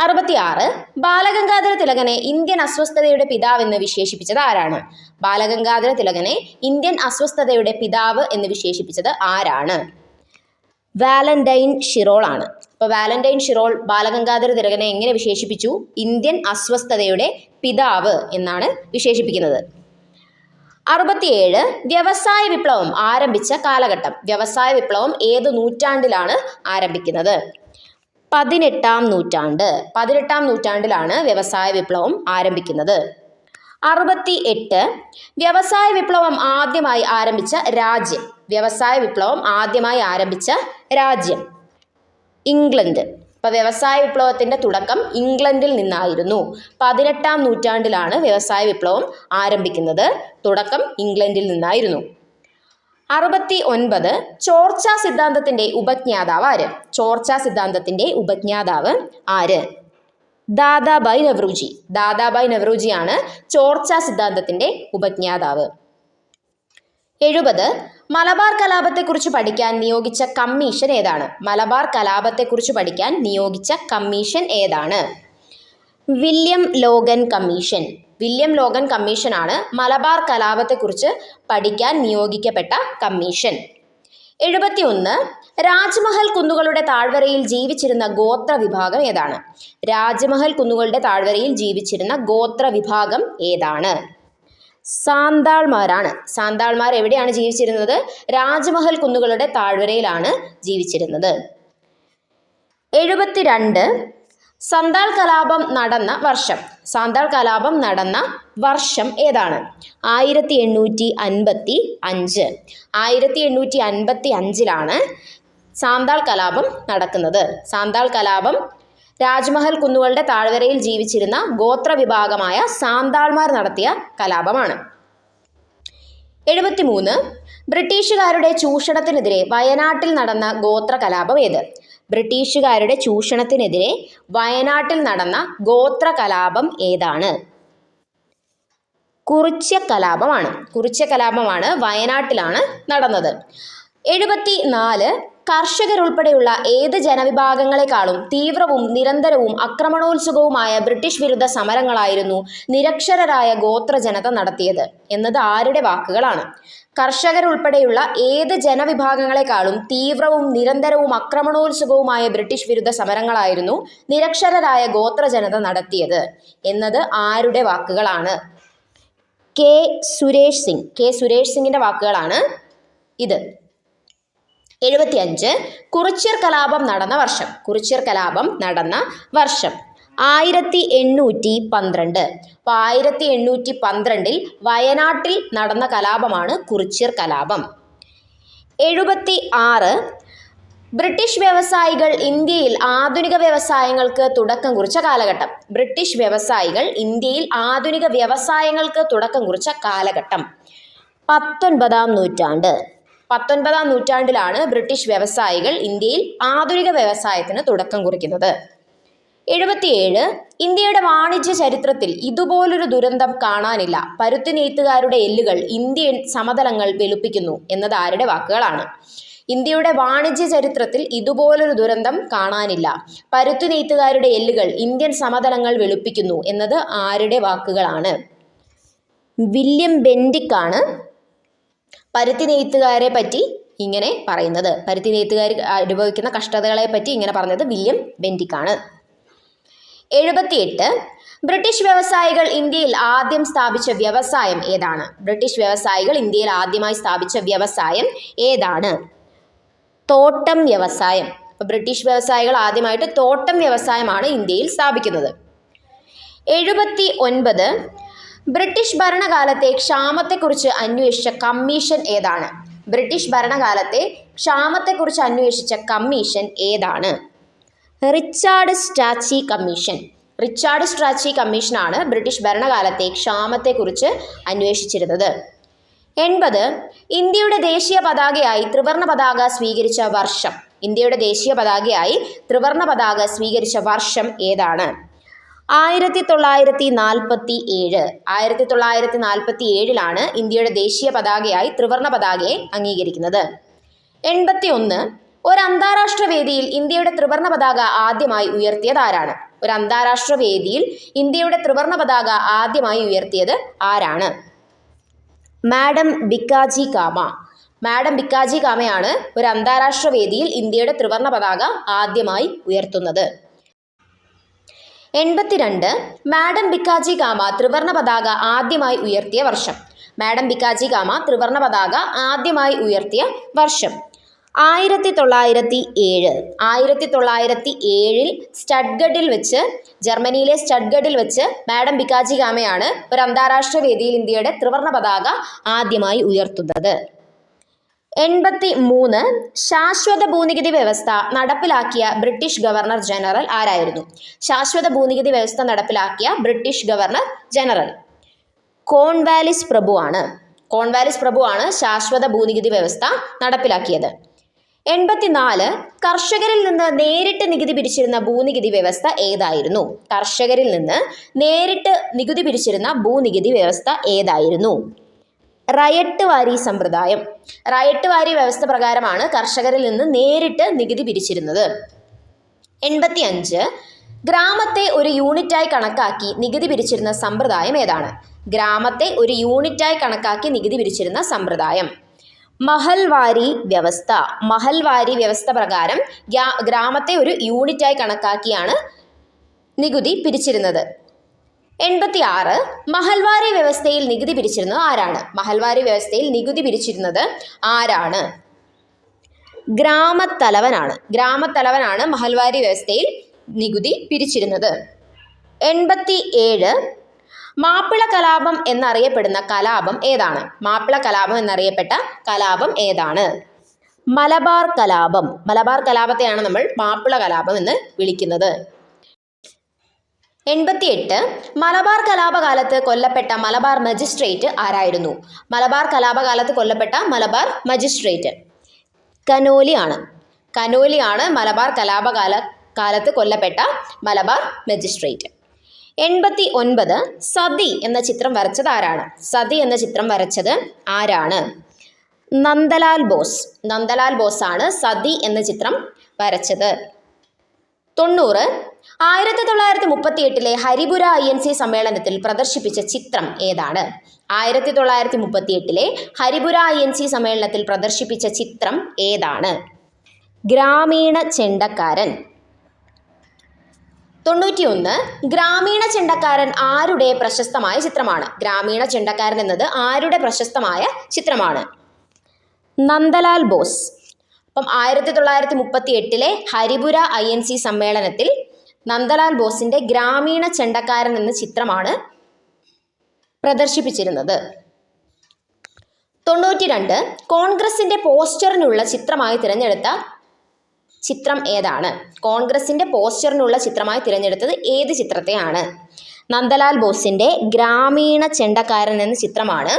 66. ബാലഗംഗാധര തിലകനെ ഇന്ത്യൻ അസ്വസ്ഥതയുടെ പിതാവ് എന്ന് വിശേഷിപ്പിച്ചത് ആരാണ്? ബാലഗംഗാധര തിലകനെ ഇന്ത്യൻ അസ്വസ്ഥതയുടെ പിതാവ് എന്ന് വിശേഷിപ്പിച്ചത് ആരാണ്? വാലന്റൈൻ ഷിറോൾ ആണ്. അപ്പോൾ വാലന്റൈൻ ഷിറോൾ ബാലഗംഗാധര തിലകനെ എങ്ങനെ വിശേഷിപ്പിച്ചു? ഇന്ത്യൻ അസ്വസ്ഥതയുടെ പിതാവ് എന്നാണ് വിശേഷിപ്പിക്കുന്നത്. 67. വ്യവസായ വിപ്ലവം ആരംഭിച്ച കാലഘട്ടം. വ്യവസായ വിപ്ലവം ഏത് നൂറ്റാണ്ടിലാണ് ആരംഭിക്കുന്നത്? 18-ാം നൂറ്റാണ്ട്. 18-ാം നൂറ്റാണ്ടിലാണ് വ്യവസായ വിപ്ലവം ആരംഭിക്കുന്നത്. 68. വ്യവസായ വിപ്ലവം ആദ്യമായി ആരംഭിച്ച രാജ്യം. വ്യവസായ വിപ്ലവം ആദ്യമായി ആരംഭിച്ച രാജ്യം ഇംഗ്ലണ്ട്. അപ്പോൾ വ്യവസായ വിപ്ലവത്തിൻ്റെ തുടക്കം ഇംഗ്ലണ്ടിൽ നിന്നായിരുന്നു. 18-ാം നൂറ്റാണ്ടിലാണ് വ്യവസായ വിപ്ലവം ആരംഭിക്കുന്നത്. തുടക്കം ഇംഗ്ലണ്ടിൽ നിന്നായിരുന്നു. 69. ചോർച്ചാ സിദ്ധാന്തത്തിൻ്റെ ഉപജ്ഞാതാവ് ആര്? ചോർച്ചാ സിദ്ധാന്തത്തിൻ്റെ ഉപജ്ഞാതാവ് ആര്? ദാദാബായ് നെഹ്റുജി. ദാദാബായ് നെഹ്റുജിയാണ് ചോർച്ചാ സിദ്ധാന്തത്തിൻ്റെ ഉപജ്ഞാതാവ്. 70. മലബാർ കലാപത്തെക്കുറിച്ച് പഠിക്കാൻ നിയോഗിച്ച കമ്മീഷൻ ഏതാണ്? മലബാർ കലാപത്തെക്കുറിച്ച് പഠിക്കാൻ നിയോഗിച്ച കമ്മീഷൻ ഏതാണ്? William Logan commission. William Logan കമ്മീഷനാണ് മലബാർ കലാപത്തെക്കുറിച്ച് പഠിക്കാൻ നിയോഗിക്കപ്പെട്ട കമ്മീഷൻ. 71. രാജ്മഹൽ കുന്നുകളുടെ താഴ്വരയിൽ ജീവിച്ചിരുന്ന ഗോത്ര വിഭാഗം ഏതാണ്? രാജ്മഹൽ കുന്നുകളുടെ താഴ്വരയിൽ ജീവിച്ചിരുന്ന ഗോത്ര വിഭാഗം ഏതാണ്? സാന്താൾമാരാണ്. സാന്താൾമാർ എവിടെയാണ് ജീവിച്ചിരുന്നത്? രാജ്മഹൽ കുന്നുകളുടെ താഴ്വരയിലാണ് ജീവിച്ചിരുന്നത്. 72. സന്താൾ കലാപം നടന്ന വർഷം. സാന്താൾ കലാപം നടന്ന വർഷം ഏതാണ്? 1855. 1855 സാന്താൾ കലാപം നടക്കുന്നത്. സാന്താൾ കലാപം രാജ്മഹൽ കുന്നുകളുടെ താഴ്വരയിൽ ജീവിച്ചിരുന്ന ഗോത്ര വിഭാഗമായ സാന്താൾമാർ നടത്തിയ കലാപമാണ്. 73. ബ്രിട്ടീഷുകാരുടെ ചൂഷണത്തിനെതിരെ വയനാട്ടിൽ നടന്ന ഗോത്ര കലാപം ഏത്? ബ്രിട്ടീഷുകാരുടെ ചൂഷണത്തിനെതിരെ വയനാട്ടിൽ നടന്ന ഗോത്ര കലാപം ഏതാണ്? കുറിച്യ കലാപമാണ്. കുറിച്യ കലാപമാണ് വയനാട്ടിലാണ് നടന്നത്. 74. കർഷകരുൾപ്പെടെയുള്ള ഏത് ജനവിഭാഗങ്ങളെക്കാളും തീവ്രവും നിരന്തരവും ആക്രമണോത്സുകവുമായ ബ്രിട്ടീഷ് വിരുദ്ധ സമരങ്ങളായിരുന്നു നിരക്ഷരരായ ഗോത്ര ജനത നടത്തിയത് എന്നത് ആരുടെ വാക്കുകളാണ്? കർഷകരുൾപ്പെടെയുള്ള ഏത് ജനവിഭാഗങ്ങളെക്കാളും തീവ്രവും നിരന്തരവും ആക്രമണോത്സുകവുമായ ബ്രിട്ടീഷ് വിരുദ്ധ സമരങ്ങളായിരുന്നു നിരക്ഷരരായ ഗോത്ര ജനത നടത്തിയത് എന്നത് ആരുടെ വാക്കുകളാണ്? കെ സുരേഷ് സിംഗ്. കെ സുരേഷ് സിംഗിൻ്റെ വാക്കുകളാണ് ഇത്. 75. കുറിച്യർ കലാപം നടന്ന വർഷം. കുറിച്യർ കലാപം നടന്ന വർഷം 1812. അപ്പോൾ 1812 വയനാട്ടിൽ നടന്ന കലാപമാണ് കുറിച്യർ കലാപം. 76. ബ്രിട്ടീഷ് വ്യവസായികൾ ഇന്ത്യയിൽ ആധുനിക വ്യവസായങ്ങൾക്ക് തുടക്കം കുറിച്ച കാലഘട്ടം. ബ്രിട്ടീഷ് വ്യവസായികൾ ഇന്ത്യയിൽ ആധുനിക വ്യവസായങ്ങൾക്ക് തുടക്കം കുറിച്ച കാലഘട്ടം 19-ാം നൂറ്റാണ്ട്. 19-ാം നൂറ്റാണ്ടിലാണ് ബ്രിട്ടീഷ് വ്യവസായികൾ ഇന്ത്യയിൽ ആധുനിക വ്യവസായത്തിന് തുടക്കം കുറിക്കുന്നത്. 77. ഇന്ത്യയുടെ വാണിജ്യ ചരിത്രത്തിൽ ഇതുപോലൊരു ദുരന്തം കാണാനില്ല. പരുത്തി നെയ്ത്തുകാരുടെ എല്ലുകൾ ഇന്ത്യൻ സമതലങ്ങൾ വെളുപ്പിക്കുന്നു എന്നത് ആരുടെ വാക്കുകളാണ്? ഇന്ത്യയുടെ വാണിജ്യ ചരിത്രത്തിൽ ഇതുപോലൊരു ദുരന്തം കാണാനില്ല. പരുത്തി നെയ്ത്തുകാരുടെ എല്ലുകൾ ഇന്ത്യൻ സമതലങ്ങൾ വെളുപ്പിക്കുന്നു എന്നത് ആരുടെ വാക്കുകളാണ്? വില്യം ബെൻഡിക് ആണ് പരുത്തി നെയ്ത്തുകാരെ പറ്റി ഇങ്ങനെ പറയുന്നത്. പരുത്തി നെയ്ത്തുകാർ അനുഭവിക്കുന്ന കഷ്ടതകളെ പറ്റി ഇങ്ങനെ പറഞ്ഞത് വില്യം ബെൻഡിക് ആണ്. 78. ബ്രിട്ടീഷ് വ്യവസായികൾ ഇന്ത്യയിൽ ആദ്യം സ്ഥാപിച്ച വ്യവസായം ഏതാണ്? ബ്രിട്ടീഷ് വ്യവസായികൾ ഇന്ത്യയിൽ ആദ്യമായി സ്ഥാപിച്ച വ്യവസായം ഏതാണ്? തോട്ടം വ്യവസായം. അപ്പോൾ ബ്രിട്ടീഷ് വ്യവസായികൾ ആദ്യമായിട്ട് തോട്ടം വ്യവസായമാണ് ഇന്ത്യയിൽ സ്ഥാപിക്കുന്നത്. 79. ബ്രിട്ടീഷ് ഭരണകാലത്തെ ക്ഷാമത്തെക്കുറിച്ച് അന്വേഷിച്ച കമ്മീഷൻ ഏതാണ്? ബ്രിട്ടീഷ് ഭരണകാലത്തെ ക്ഷാമത്തെക്കുറിച്ച് അന്വേഷിച്ച കമ്മീഷൻ ഏതാണ്? Richard Strachey commission. Richard Strachey കമ്മീഷനാണ് ബ്രിട്ടീഷ് ഭരണകാലത്തെ ക്ഷാമത്തെക്കുറിച്ച് അന്വേഷിച്ചിരുന്നത്. 80. ഇന്ത്യയുടെ ദേശീയ പതാകയായി ത്രിവർണ പതാക സ്വീകരിച്ച വർഷം. ഇന്ത്യയുടെ ദേശീയ പതാകയായി ത്രിവർണ പതാക സ്വീകരിച്ച വർഷം ഏതാണ്? 1947. 1947 ഇന്ത്യയുടെ ദേശീയ പതാകയായി ത്രിവർണ പതാകയെ അംഗീകരിക്കുന്നത്. 81. ഒരു അന്താരാഷ്ട്ര വേദിയിൽ ഇന്ത്യയുടെ ത്രിവർണ പതാക ആദ്യമായി ഉയർത്തിയത് ആരാണ്? ഒരു അന്താരാഷ്ട്ര വേദിയിൽ ഇന്ത്യയുടെ ത്രിവർണ പതാക ആദ്യമായി ഉയർത്തിയത് ആരാണ്? മാഡം ഭിക്കാജി കാമ. മാഡം ഭിക്കാജി കാമയാണ് ഒരു അന്താരാഷ്ട്ര വേദിയിൽ ഇന്ത്യയുടെ ത്രിവർണ പതാക ആദ്യമായി ഉയർത്തുന്നത്. 82. മാഡം ഭിക്കാജി കാമ ത്രിവർണ പതാക ആദ്യമായി ഉയർത്തിയ വർഷം. മാഡം ഭിക്കാജി കാമ ത്രിവർണ പതാക ആദ്യമായി ഉയർത്തിയ വർഷം 1907. 1907 സ്റ്റഡ്ഗഡിൽ വെച്ച്, ജർമ്മനിയിലെ സ്റ്റഡ്ഗഡിൽ വെച്ച് മാഡം ഭിക്കാജി കാമയാണ് ഒരു അന്താരാഷ്ട്ര വേദിയിൽ ഇന്ത്യയുടെ ത്രിവർണ പതാക ആദ്യമായി ഉയർത്തുന്നത്. 83. ശാശ്വത ഭൂനികുതി വ്യവസ്ഥ നടപ്പിലാക്കിയ ബ്രിട്ടീഷ് ഗവർണർ ജനറൽ ആരായിരുന്നു? ശാശ്വത ഭൂനികുതി വ്യവസ്ഥ നടപ്പിലാക്കിയ ബ്രിട്ടീഷ് ഗവർണർ ജനറൽ കോൺവാലിസ് പ്രഭുവാണ്. കോൺവാലിസ് പ്രഭുവാണ് ശാശ്വത ഭൂനികുതി വ്യവസ്ഥ നടപ്പിലാക്കിയത്. 84. കർഷകരിൽ നിന്ന് നേരിട്ട് നികുതി പിരിച്ചിരുന്ന ഭൂനികുതി വ്യവസ്ഥ ഏതായിരുന്നു? കർഷകരിൽ നിന്ന് നേരിട്ട് നികുതി പിരിച്ചിരുന്ന ഭൂനികുതി വ്യവസ്ഥ ഏതായിരുന്നു? റയട്ട് വാരി സമ്പ്രദായം. റയട്ട് വാരി വ്യവസ്ഥ പ്രകാരമാണ് കർഷകരിൽ നിന്ന് നേരിട്ട് നികുതി പിരിച്ചിരുന്നത്. 85. ഗ്രാമത്തെ ഒരു യൂണിറ്റായി കണക്കാക്കി നികുതി പിരിച്ചിരുന്ന സമ്പ്രദായം ഏതാണ്? ഗ്രാമത്തെ ഒരു യൂണിറ്റായി കണക്കാക്കി നികുതി പിരിച്ചിരുന്ന സമ്പ്രദായം മഹൽവാരി വ്യവസ്ഥ. മഹൽവാരി വ്യവസ്ഥ പ്രകാരം ഗ്രാമത്തെ ഒരു യൂണിറ്റായി കണക്കാക്കിയാണ് നികുതി പിരിച്ചിരുന്നത്. 86. മഹൽവാരി വ്യവസ്ഥയിൽ നികുതി പിരിച്ചിരുന്നത് ആരാണ്? മഹൽവാരി വ്യവസ്ഥയിൽ നികുതി പിരിച്ചിരുന്നത് ആരാണ്? ഗ്രാമത്തലവനാണ്. ഗ്രാമത്തലവനാണ് മഹൽവാരി വ്യവസ്ഥയിൽ നികുതി പിരിച്ചിരുന്നത്. 87. മാപ്പിള കലാപം എന്നറിയപ്പെടുന്ന കലാപം ഏതാണ്? മാപ്പിള കലാപം എന്നറിയപ്പെട്ട കലാപം ഏതാണ്? മലബാർ കലാപം. മലബാർ കലാപത്തെയാണ് നമ്മൾ മാപ്പിള കലാപം എന്ന് വിളിക്കുന്നത്. 88. മലബാർ കലാപകാലത്ത് കൊല്ലപ്പെട്ട മലബാർ മജിസ്ട്രേറ്റ് ആരായിരുന്നു? മലബാർ കലാപകാലത്ത് കൊല്ലപ്പെട്ട മലബാർ മജിസ്ട്രേറ്റ് കനോലി ആണ്. കനോലിയാണ് മലബാർ കലാപകാലത്ത് കൊല്ലപ്പെട്ട മലബാർ മജിസ്ട്രേറ്റ്. 89. സതി എന്ന ചിത്രം വരച്ചത് ആരാണ്? സതി എന്ന ചിത്രം വരച്ചത് ആരാണ്? നന്ദലാൽ ബോസ്. നന്ദലാൽ ബോസ് ആണ് സതി എന്ന ചിത്രം വരച്ചത്. 90. 1938 ഹരിപുര INC സമ്മേളനത്തിൽ പ്രദർശിപ്പിച്ച ചിത്രം ഏതാണ്? 1938 ഹരിപുര INC സമ്മേളനത്തിൽ പ്രദർശിപ്പിച്ച ചിത്രം ഏതാണ്? ഗ്രാമീണ ചെണ്ടക്കാരൻ. 91. ഗ്രാമീണ ചെണ്ടക്കാരൻ ആരുടെ പ്രശസ്തമായ ചിത്രമാണ്? ഗ്രാമീണ ചെണ്ടക്കാരൻ എന്നത് ആരുടെ പ്രശസ്തമായ ചിത്രമാണ്? നന്ദലാൽ ബോസ്. അപ്പം 1938 ഹരിപുര INC സമ്മേളനത്തിൽ നന്ദലാൽ ബോസിന്റെ ഗ്രാമീണ ചെണ്ടക്കാരൻ എന്ന ചിത്രമാണ് പ്രദർശിപ്പിച്ചിരുന്നത്. 92. കോൺഗ്രസിന്റെ പോസ്റ്ററിനുള്ള ചിത്രമായി തിരഞ്ഞെടുത്ത ചിത്രം ഏതാണ്? കോൺഗ്രസിന്റെ പോസ്റ്ററിനുള്ള ചിത്രമായി തിരഞ്ഞെടുത്തത് ഏത് ചിത്രത്തെയാണ്? നന്ദലാൽ ബോസിന്റെ ഗ്രാമീണ ചെണ്ടക്കാരൻ എന്ന ചിത്രമാണ്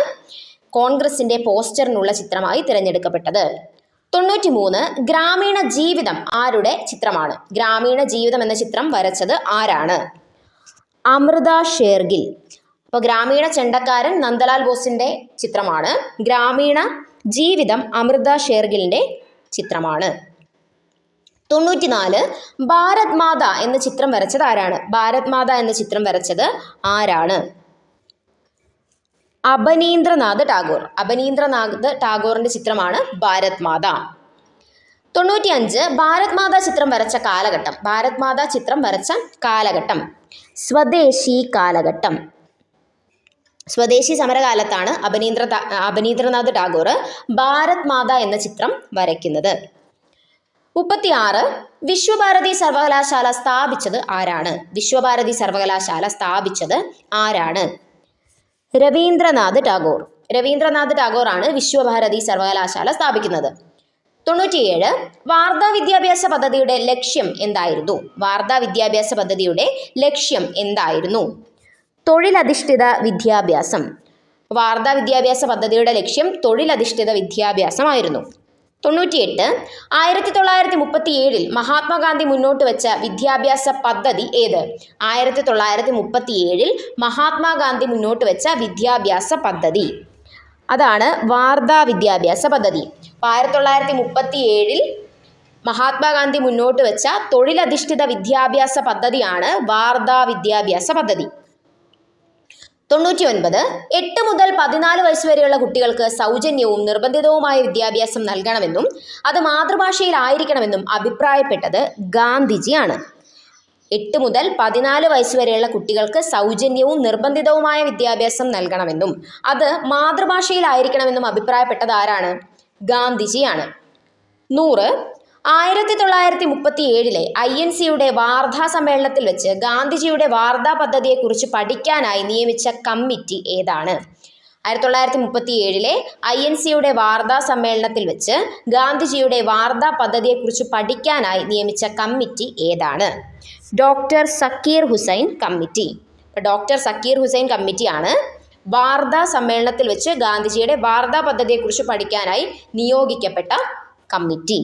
കോൺഗ്രസിന്റെ പോസ്റ്ററിനുള്ള ചിത്രമായി തിരഞ്ഞെടുക്കപ്പെട്ടത്. 93 ഗ്രാമീണ ജീവിതം ആരുടെ ചിത്രമാണ്? ഗ്രാമീണ ജീവിതം എന്ന ചിത്രം വരച്ചത് ആരാണ്? അമൃത ഷേർഗിൽ. അപ്പോൾ ഗ്രാമീണ ചെണ്ടക്കാരൻ നന്ദലാൽ ബോസിന്റെ ചിത്രമാണ്. ഗ്രാമീണ ജീവിതം അമൃത ഷേർഗിലിന്റെ ചിത്രമാണ്. 94 ഭാരത് മാത എന്ന ചിത്രം വരച്ചത് ആരാണ്? ഭാരത് മാത എന്ന ചിത്രം വരച്ചത് ആരാണ്? അബനീന്ദ്രനാഥ് ടാഗോർ. അബനീന്ദ്രനാഥ് ടാഗോറിന്റെ ചിത്രമാണ് ഭാരത് മാത. 95 ഭാരത് മാത ചിത്രം വരച്ച കാലഘട്ടം. ഭാരത് മാത ചിത്രം വരച്ച കാലഘട്ടം സ്വദേശി കാലഘട്ടം. സ്വദേശി സമരകാലത്താണ് അബനീന്ദ്രനാഥ് ടാഗോർ ഭാരത് മാത എന്ന ചിത്രം വരയ്ക്കുന്നത്. 36 വിശ്വഭാരതി സർവകലാശാല സ്ഥാപിച്ചത് ആരാണ്? വിശ്വഭാരതി സർവകലാശാല സ്ഥാപിച്ചത് ആരാണ്? രവീന്ദ്രനാഥ് ടാഗോർ. രവീന്ദ്രനാഥ് ടാഗോർ ആണ് വിശ്വഭാരതി സർവകലാശാല സ്ഥാപിക്കുന്നത്. 97 വാർധാ വിദ്യാഭ്യാസ പദ്ധതിയുടെ ലക്ഷ്യം എന്തായിരുന്നു? വാർധാ വിദ്യാഭ്യാസ പദ്ധതിയുടെ ലക്ഷ്യം എന്തായിരുന്നു? തൊഴിലധിഷ്ഠിത വിദ്യാഭ്യാസം. വാർധാ വിദ്യാഭ്യാസ പദ്ധതിയുടെ ലക്ഷ്യം തൊഴിലധിഷ്ഠിത വിദ്യാഭ്യാസമായിരുന്നു. 98 1937 മഹാത്മാഗാന്ധി മുന്നോട്ട് വെച്ച വിദ്യാഭ്യാസ പദ്ധതി ഏത്? 1937 മഹാത്മാഗാന്ധി മുന്നോട്ട് വെച്ച വിദ്യാഭ്യാസ പദ്ധതി അതാണ് വാർധാ വിദ്യാഭ്യാസ പദ്ധതി. 1937 മഹാത്മാഗാന്ധി മുന്നോട്ട് വെച്ച തൊഴിലധിഷ്ഠിത വിദ്യാഭ്യാസ പദ്ധതിയാണ് വാർധാ വിദ്യാഭ്യാസ പദ്ധതി. 99 8 മുതൽ 14 വയസ്സ് വരെയുള്ള കുട്ടികൾക്ക് സൗജന്യവും നിർബന്ധിതവുമായ വിദ്യാഭ്യാസം നൽകണമെന്നും അത് മാതൃഭാഷയിലായിരിക്കണമെന്നും അഭിപ്രായപ്പെട്ടത് ഗാന്ധിജിയാണ്. 8 മുതൽ 14 വയസ്സ് വരെയുള്ള കുട്ടികൾക്ക് സൗജന്യവും നിർബന്ധിതവുമായ വിദ്യാഭ്യാസം നൽകണമെന്നും അത് മാതൃഭാഷയിലായിരിക്കണമെന്നും അഭിപ്രായപ്പെട്ടത് ആരാണ്? ഗാന്ധിജിയാണ്. 100 1937 INCയുടെ വാർധാ സമ്മേളനത്തിൽ വെച്ച് ഗാന്ധിജിയുടെ വാർധാ പദ്ധതിയെക്കുറിച്ച് പഠിക്കാനായി നിയമിച്ച കമ്മിറ്റി ഏതാണ്? 1937 INCയുടെ വാർധാ സമ്മേളനത്തിൽ വെച്ച് ഗാന്ധിജിയുടെ വാർധാ പദ്ധതിയെക്കുറിച്ച് പഠിക്കാനായി നിയമിച്ച കമ്മിറ്റി ഏതാണ്? Doctor Zakir Hussain committee. Doctor Zakir Hussain കമ്മിറ്റിയാണ് വാർധാ സമ്മേളനത്തിൽ വെച്ച് ഗാന്ധിജിയുടെ വാർധാ പദ്ധതിയെക്കുറിച്ച് പഠിക്കാനായി നിയോഗിക്കപ്പെട്ട കമ്മിറ്റി.